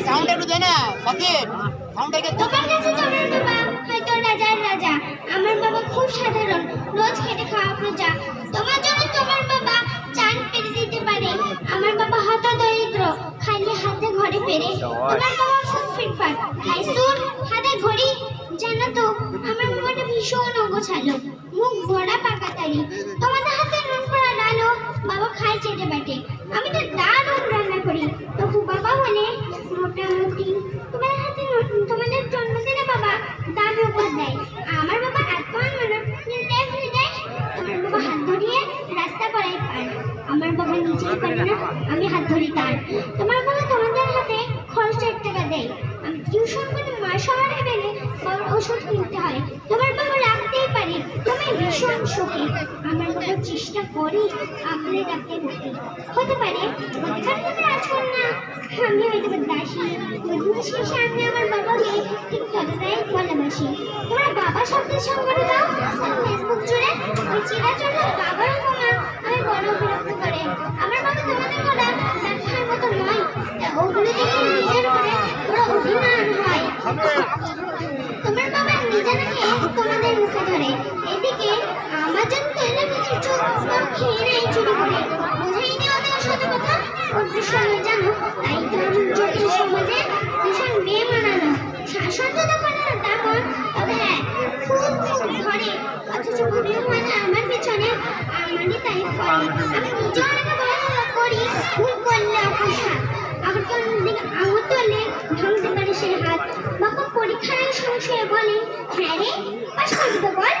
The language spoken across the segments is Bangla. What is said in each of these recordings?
সাউন্ড একটু দে না ফতিব, সাউন্ডটাকে তোমার কাছে তোমার বাবা হয়তো রাজার রাজা, আমার বাবা খুব সাধারণ, রোজ খেটে খাওয়া প্রজা। তোমার জন্য তোমার বাবা চাঁদ পেরে দিতে পারে, আমার বাবা হত দরিদ্র, খালি হাতে ঘরে ফেরে। তোমার বাবা খুব ফিটফাট, খাই সুট হাতে ঘড়ি। জানো তো আমার বাবাটা ভীষণ অগোছালো, মুখ ভরা পাকা তালি। তোমাদের হাতে নুন করা ডালো বাবা খায় চেটে বেটে। আমি তো দারুণ রান্না করি, তবু বাবা বলে মোটামুটি। তোমাদের হাতে তোমাদের জন্মদিনে বাবা দামি উপহার দেয়, আমার বাবা এত আনন্দ ভুলে যায়। তোমার বাবা হাত ধরিয়ে রাস্তা করাই পার, আমার বাবা নিজেই পারে না, আমি হাত ধরি তার। তোমার বাবা তোমাদের হাতে খরচ 1 টাকা দেয়, আমি টিউশন করে মা শহরে গেলে বাবার ওষুধ কিনতে হয়। তোমার বাবা রাখতেই পারে, তুমি ভীষণ সুখী, আমার বাবা চেষ্টা করি আপনি রাখতে বসে। হতে পারে আজকাল না আমি হয়তো দাসী, বদমাসের সামনে আমার বাবাকে ঠিক ততটাই ভালোবাসি। তোমার বাবা শব্দের সঙ্গে দাও ফেসবুক জুড়ে, ওই চিরাচরিত বাবার উপমা আমি বড় বিরক্ত করে। আমার বাবা তোমাদের কথা দেখার মতো নয়, ওগুলো দেখে নিজের করে ওরা অভিমান হয়। তোমার বাবা নিজে নাকি তোমাদের মুখে ধরে, এদিকে আমার জন্য তৈরি কিছু চোখ খেয়ে নেয় চুরি করে। বোঝাইনি ওদের সাথে কথা, উদ্দেশ্য আমি জানো, তাই তো আমি জটিল সমাজে ভীষণ বেমানানো। শাসন তো করে না তেমন, তবে হ্যাঁ খুব ঘরে, অথচ ঘুরেও মানে আমার পেছনে আমারই তারিফ করে। আমি নিজে অনেকে বলাচলা করি, ভুল করলে অপসাদ, আবার তো অন্যদিকে আঙুল তুললে ভাঙতে পারে সে হাত। বাবা পরীক্ষার সমস্যায় বলে, হ্যাঁ রে পাশ করবি তো বল।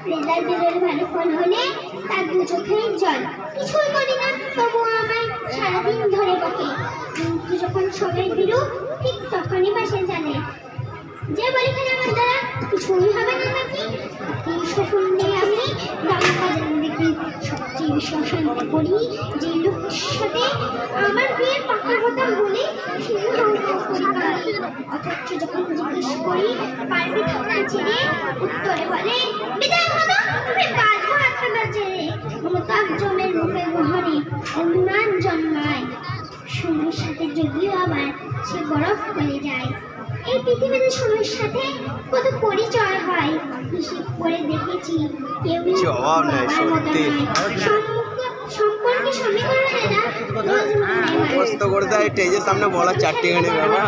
রেজাল্ট বেরোলে ভালো ফল হলে তার 2 চোখেই জল। কিছুই করি না তবুও আমায় সারাদিন ধরে বকে। কিন্তু যখন সবাই বিরু ঠিক তখনই পাশে জানে, যে পরীক্ষা আমার দ্বারা কিছুই হবে না নাকি। এই সফল নিয়ে আমি দামা বাজারে দেখি সবচেয়ে বেশি অশান্তি করি যে লোকের সাথে আমার বিয়ের পাকা কথা বলে অথচ যখন জিজ্ঞেস করি পারবি থাকা ছেড়ে, উত্তরে বলে বিদায় হলো আমি বাঁধবো হাতটা ছেড়ে। মমতাব জমের মুখে গহনে অভিমান জন্মায়, সময়ের সাথে যদিও আবার সে বরফ গলে যায়। এই পৃথিবীতে সময়ের সাথে কত পরিচয় হয়, হিসেব করে দেখেছি কেউ সম্পর্কে সমীকরণেরা সামনে বড় 4টি গাড়ি বাবা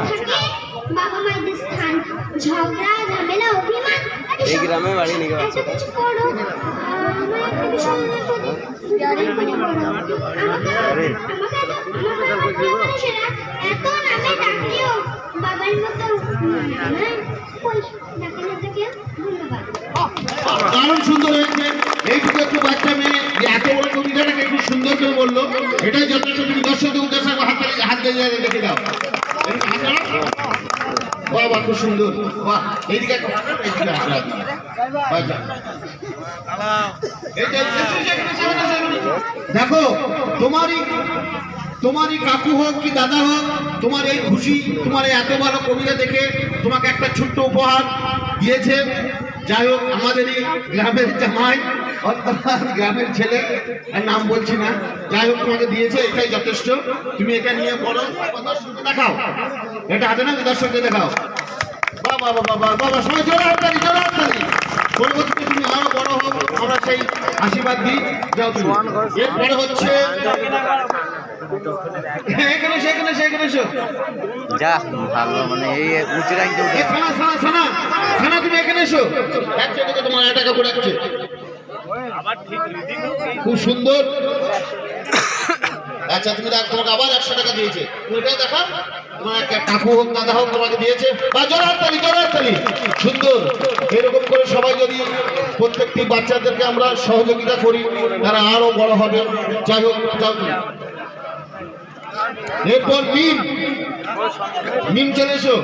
বাবা মায়ের স্থান, ঝগড়া ঝামেলা অভিমান এই গ্রামে বাড়ি নিয়ে গেছে। এত নামে ডাকলেও বাবার মতো দারুণ সুন্দর হয়েছে। এইটুকু একটু বাচ্চা মেয়ে এত বড় কবিতাটাকে একটু সুন্দর করে বললো, এটাই যথেষ্ট। তুমি দর্শকদের উদ্দেশ্যে হাত দিয়ে দেখে দাও। বাবা খুব সুন্দর, বাহ। এইদিকে দেখো, তোমারই কাকু হোক কি দাদা হোক, তোমার এই খুশি, তোমার এই এত ভালো কবিতা দেখে তোমাকে একটা ছোট্ট উপহার দিয়েছে। যাই হোক, আমাদের এই গ্রামের জামাই অর্থাৎ গ্রামের ছেলে, আর নাম বলছি না, যাই হোক তোমাকে দিয়েছে, এটাই যথেষ্ট। তুমি এটা নিয়ে বলো, দর্শককে দেখাও, এটা হাতে না দর্শককে দেখাও। বাবা বাবা বাবা সবাই জোরে হাততালি, জোরে হাততালি। পরবর্তীতে তুমি আরো বড় হোক, আমরা সেই আশীর্বাদ দিই। যাও তুমি। এরপরে হচ্ছে এখানে যা ভালো, মানে এই উঁচু র্যাঙ্কে উঠে। সানা তুমি এখানে এসো, তোমার 1 টাকা পড়াচ্ছে, খুব সুন্দর। আচ্ছা তুমি তোমাকে আবার 100 টাকা দিয়েছে, তুমি এটাই দেখা, তোমার একটা কাকু হোক দাদা হোক তোমাকে দিয়েছে। জোরে সুন্দর। এরকম করে সবাই যদি প্রত্যেকটি বাচ্চাদেরকে আমরা সহযোগিতা করি, তারা আরো বড় হবে। যাই হোক, যাও তুমি। এরপর মিম চলে এসো।